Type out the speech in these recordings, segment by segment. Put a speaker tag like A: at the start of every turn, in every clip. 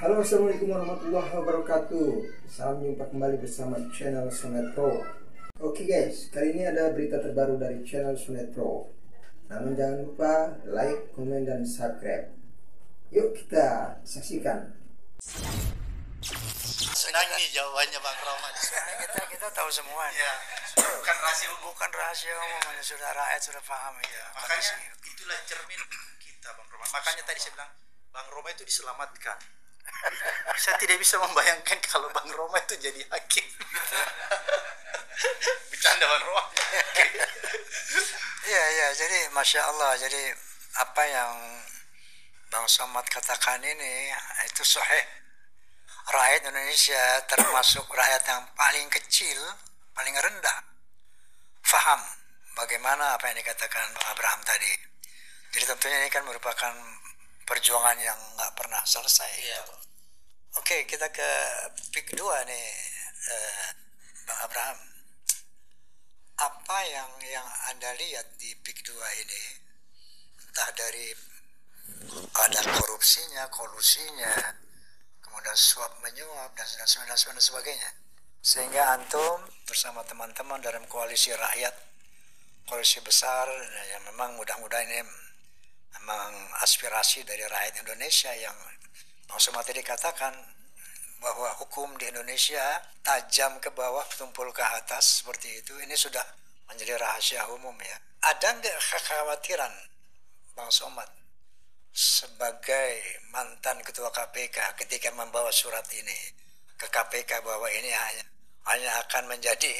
A: Halo, assalamualaikum warahmatullahi wabarakatuh. Salam jumpa kembali bersama channel Sonet Pro. Oke guys, kali ini ada berita terbaru dari channel Sonet Pro. Namun jangan lupa like, komen, dan subscribe. Yuk kita saksikan.
B: Senang nih jawabannya Bang Roman.
C: Kita tahu semua.
B: Ya, bukan rahasia umum.
C: Bukan rahasia umum, sudah rakyat sudah paham ya.
B: Makanya itulah cermin kita Bang Roman. Makanya tadi saya bilang Bang Roma itu diselamatkan. Saya tidak bisa membayangkan kalau Bang Roma itu jadi hakim. Bercanda Bang Roma.
C: Iya, jadi Masya Allah. Jadi apa yang Bang Somad katakan ini itu sahih. Rakyat Indonesia termasuk rakyat yang paling kecil, paling rendah, faham bagaimana apa yang dikatakan Bang Abraham tadi. Jadi tentunya ini kan merupakan perjuangan yang nggak pernah selesai.
B: Iya.
C: Oke, kita ke PIK 2 nih, Bang Abraham. Apa yang Anda lihat di PIK 2 ini, entah dari ada korupsinya, kolusinya, kemudian suap menyuap dan sebagainya, sehingga antum bersama teman-teman dalam koalisi rakyat, koalisi besar yang memang mudah-mudahan ini memang aspirasi dari rakyat Indonesia yang Bang Somad tadi katakan bahwa hukum di Indonesia tajam ke bawah, tumpul ke atas seperti itu. Ini sudah menjadi rahasia umum ya. Ada nggak kekhawatiran Bang Somad sebagai mantan ketua KPK ketika membawa surat ini ke KPK bahwa ini hanya akan menjadi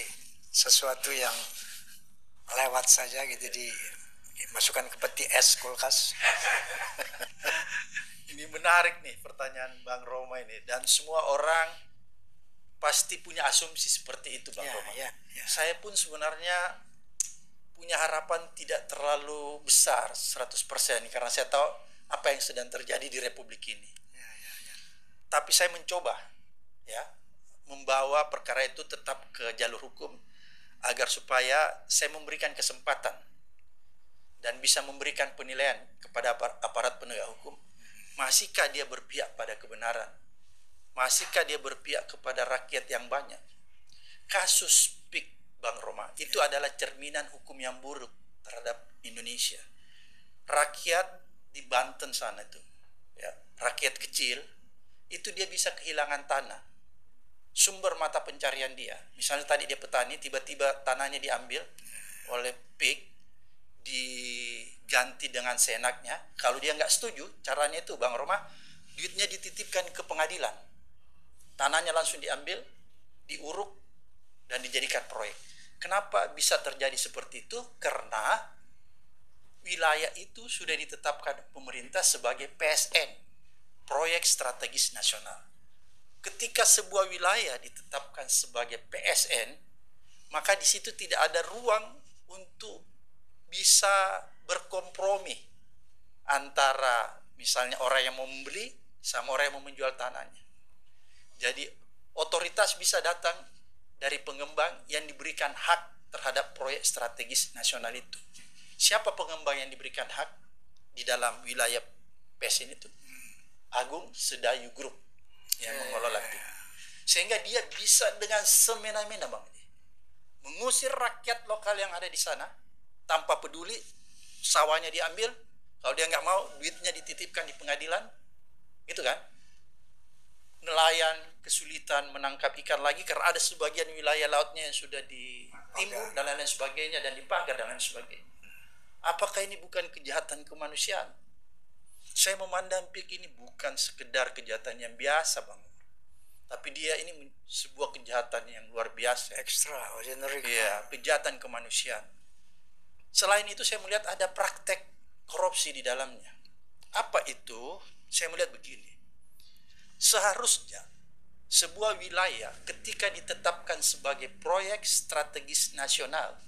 C: sesuatu yang lewat saja gitu, dimasukkan ke peti es kulkas?
B: Ini menarik nih pertanyaan Bang Roma ini, dan semua orang pasti punya asumsi seperti itu Bang Roma.
C: Ya.
B: Saya pun sebenarnya punya harapan tidak terlalu besar 100% karena saya tahu apa yang sedang terjadi di Republik ini.
C: Ya.
B: Tapi saya mencoba ya membawa perkara itu tetap ke jalur hukum agar supaya saya memberikan kesempatan dan bisa memberikan penilaian kepada aparat penegak hukum. Masihkah dia berpihak pada kebenaran? Masihkah dia berpihak kepada rakyat yang banyak? Kasus PIK Bang Roma itu adalah cerminan hukum yang buruk terhadap Indonesia. Rakyat di Banten sana itu, ya, rakyat kecil itu dia bisa kehilangan tanah, sumber mata pencarian dia. Misalnya tadi dia petani, tiba-tiba tanahnya diambil oleh PIK, diganti dengan seenaknya. Kalau dia nggak setuju, caranya itu Bang Roma, duitnya dititipkan ke pengadilan, tanahnya langsung diambil, diuruk, dan dijadikan proyek. Kenapa bisa terjadi seperti itu? Karena wilayah itu sudah ditetapkan pemerintah sebagai PSN, proyek strategis nasional. Ketika sebuah wilayah ditetapkan sebagai PSN, maka di situ tidak ada ruang untuk bisa berkompromi antara misalnya orang yang mau membeli sama orang yang mau menjual tanahnya. Jadi otoritas bisa datang dari pengembang yang diberikan hak terhadap proyek strategis nasional itu. Siapa pengembang yang diberikan hak di dalam wilayah PSN itu? Agung Sedayu Group yang mengelola itu. Sehingga dia bisa dengan semena-mena Bang, mengusir rakyat lokal yang ada di sana tanpa peduli sawahnya diambil. Kalau dia nggak mau, duitnya dititipkan di pengadilan, gitu kan? Nelayan kesulitan menangkap ikan lagi karena ada sebagian wilayah lautnya yang sudah ditimbun dan lain-lain sebagainya, dan dipagar dan lain sebagainya. Apakah ini bukan kejahatan kemanusiaan? Saya memandang PIK ini bukan sekedar kejahatan yang biasa Bang, tapi dia ini sebuah kejahatan yang luar biasa,
C: Extraordinary.
B: Iya, kejahatan kemanusiaan. Selain itu saya melihat ada praktek korupsi di dalamnya. Apa itu? Saya melihat begini. Seharusnya sebuah wilayah ketika ditetapkan sebagai proyek strategis nasional,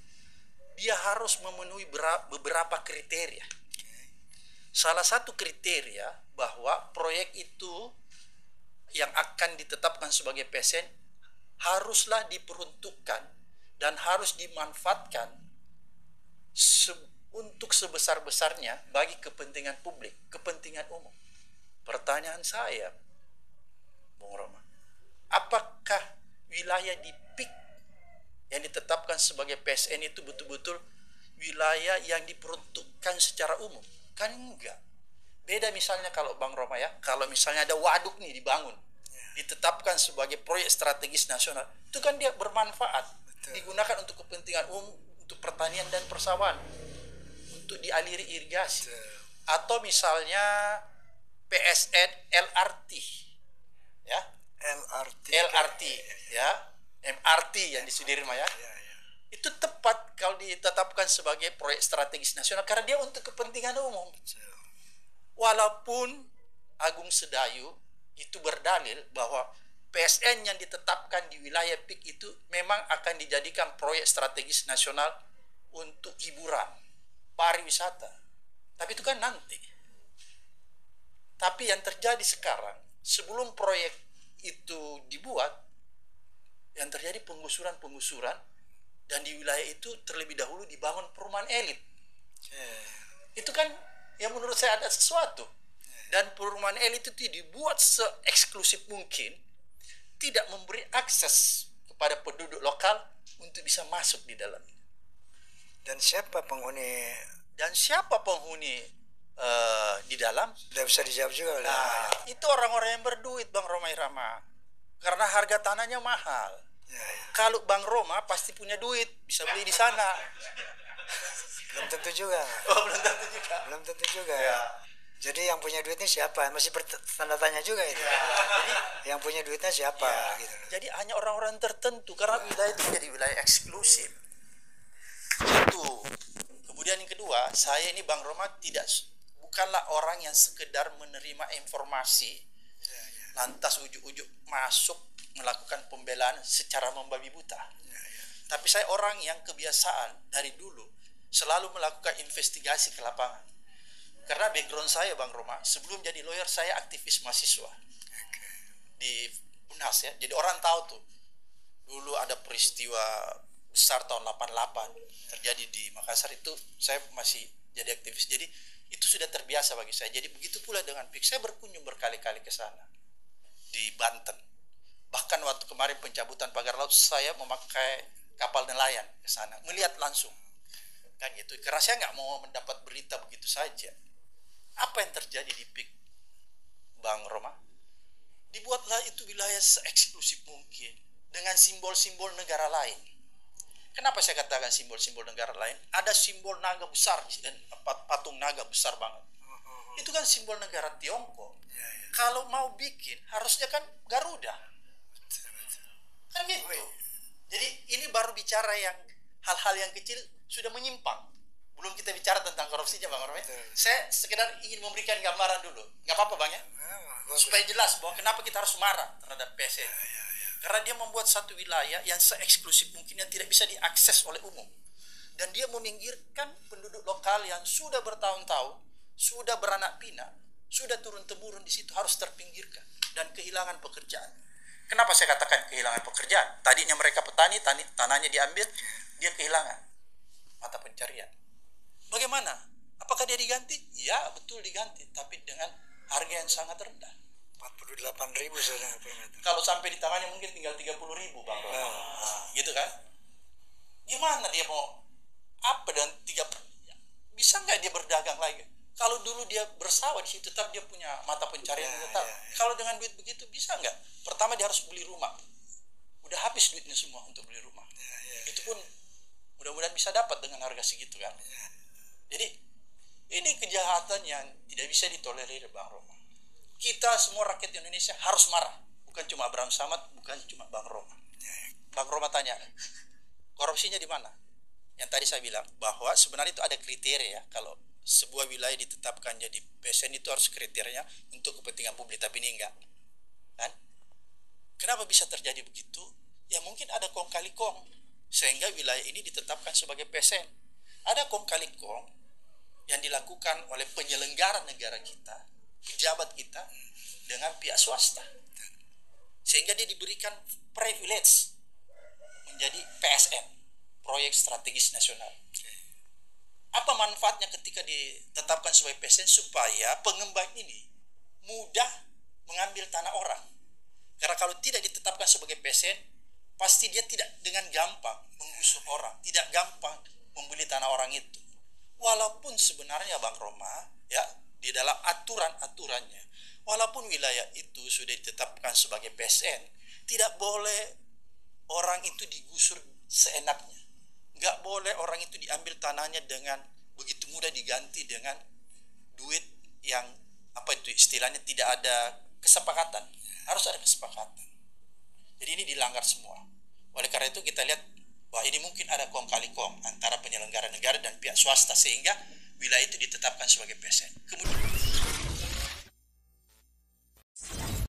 B: dia harus memenuhi beberapa kriteria. Salah satu kriteria bahwa proyek itu yang akan ditetapkan sebagai PSN haruslah diperuntukkan dan harus dimanfaatkan untuk sebesar-besarnya bagi kepentingan publik, kepentingan umum. Pertanyaan saya, Bung Roma. Apakah wilayah di PIK yang ditetapkan sebagai PSN itu betul-betul wilayah yang diperuntukkan secara umum? Kan enggak. Beda misalnya kalau Bang Roma ya, kalau misalnya ada waduk nih dibangun, ditetapkan sebagai proyek strategis nasional, itu kan dia bermanfaat, digunakan untuk kepentingan umum, untuk pertanian dan persawahan, untuk dialiri irigasi. Atau misalnya PSN LRT, ya, LRT, ya, MRT yang di Sudirman ya, itu tepat kalau ditetapkan sebagai proyek strategis nasional karena dia untuk kepentingan umum. Walaupun Agung Sedayu itu berdalil bahwa PSN yang ditetapkan di wilayah PIK itu memang akan dijadikan proyek strategis nasional untuk hiburan, pariwisata. Tapi itu kan nanti. Tapi yang terjadi sekarang, sebelum proyek itu dibuat, yang terjadi penggusuran-penggusuran, dan di wilayah itu terlebih dahulu dibangun perumahan elit. Itu kan yang menurut saya ada sesuatu. Dan perumahan elit itu dibuat se-eksklusif mungkin, tidak memberi akses kepada penduduk lokal untuk bisa masuk di dalamnya.
C: Dan siapa penghuni?
B: Di dalam?
C: Tidak bisa dijawab juga.
B: Nah, itu orang-orang yang berduit, Bang Roma Irama. Karena harga tanahnya mahal. Kalau Bang Roma pasti punya duit, bisa beli di sana.
C: Belum tentu juga. Belum tentu juga. Ya. Jadi yang punya duitnya siapa? Masih bertanda tanya juga itu. Jadi, yang punya duitnya siapa? Gitu.
B: Jadi hanya orang-orang tertentu karena wilayah itu jadi wilayah eksklusif. Itu. Kemudian yang kedua, saya ini Bang Roma bukanlah orang yang sekedar menerima informasi, lantas ujuk-ujuk masuk melakukan pembelaan secara membabi buta. Tapi saya orang yang kebiasaan dari dulu selalu melakukan investigasi ke lapangan. Karena background saya Bang Roma, sebelum jadi lawyer saya aktivis mahasiswa di UNAS ya. Jadi orang tahu tuh, dulu ada peristiwa besar tahun 88 terjadi di Makassar, itu saya masih jadi aktivis. Jadi itu sudah terbiasa bagi saya. Jadi begitu pula dengan PIK, saya berkunjung berkali-kali ke sana di Banten. Bahkan waktu kemarin pencabutan pagar laut, saya memakai kapal nelayan ke sana, melihat langsung kan gitu. Karena saya nggak mau mendapat berita begitu saja. Apa yang terjadi di PIK, Bang Roma? Dibuatlah itu wilayah se-eksklusif mungkin dengan simbol-simbol negara lain. Kenapa saya katakan simbol-simbol negara lain? Ada simbol naga besar dan patung naga besar banget. Itu kan simbol negara Tiongkok. Kalau mau bikin harusnya kan Garuda. Kan gitu. Jadi ini baru bicara yang hal-hal yang kecil sudah menyimpang. Belum kita bicara tentang korupsinya Bang Romi. Saya sekedar ingin memberikan gambaran dulu. Nggak apa-apa Bang ya? Supaya jelas bahwa kenapa kita harus marah terhadap PSN. Karena dia membuat satu wilayah yang se-eksklusif mungkin, yang tidak bisa diakses oleh umum. Dan dia meminggirkan penduduk lokal yang sudah bertahun-tahun, sudah beranak pinak, sudah turun-temurun di situ, harus terpinggirkan dan kehilangan pekerjaan. Kenapa saya katakan kehilangan pekerjaan? Tadinya mereka petani, tanahnya diambil, dia kehilangan mata pencarian. Bagaimana? Apakah dia diganti? Ya, betul diganti, tapi dengan harga yang sangat rendah.
C: 48.000 saja per meter.
B: Kalau sampai di tangannya mungkin tinggal 30.000 Bang. Gitu kan? Gimana dia mau apa dan bisa nggak dia berdagang lagi? Kalau dulu dia bersawah di situ, tetap dia punya mata pencarian tetap. Kalau dengan duit begitu bisa nggak? Pertama dia harus beli rumah. Udah habis duitnya semua untuk beli rumah. Itu pun mudah-mudahan bisa dapat dengan harga segitu kan. Jadi ini kejahatan yang tidak bisa ditolerir Bang Roma. Kita semua rakyat Indonesia harus marah. Bukan cuma Abraham Samad, bukan cuma Bang Roma. Bang Roma tanya, korupsinya di mana? Yang tadi saya bilang bahwa sebenarnya itu ada kriteria. Kalau sebuah wilayah ditetapkan jadi PSN itu harus kriterianya untuk kepentingan publik, tapi ini enggak. Kan? Kenapa bisa terjadi begitu? Ya mungkin ada kong kali kong sehingga wilayah ini ditetapkan sebagai PSN. Ada kong kali kong yang dilakukan oleh penyelenggara negara kita, pejabat kita dengan pihak swasta, sehingga dia diberikan privilege menjadi PSN, proyek strategis nasional. Apa manfaatnya ketika ditetapkan sebagai PSN? Supaya pengembang ini mudah mengambil tanah orang. Karena kalau tidak ditetapkan sebagai PSN, pasti dia tidak dengan gampang menggusur orang, tidak gampang membeli tanah orang itu. Walaupun sebenarnya Bang Roma, ya, di dalam aturan-aturannya, walaupun wilayah itu sudah ditetapkan sebagai PSN, tidak boleh orang itu digusur seenaknya. Nggak boleh orang itu diambil tanahnya dengan begitu mudah diganti dengan duit yang apa itu istilahnya tidak ada kesepakatan. Harus ada kesepakatan. Jadi ini dilanggar semua. Oleh karena itu kita lihat bahwa ini mungkin ada kong kali kong antara penyelenggara negara dan pihak swasta sehingga wilayah itu ditetapkan sebagai PSN. Kemudian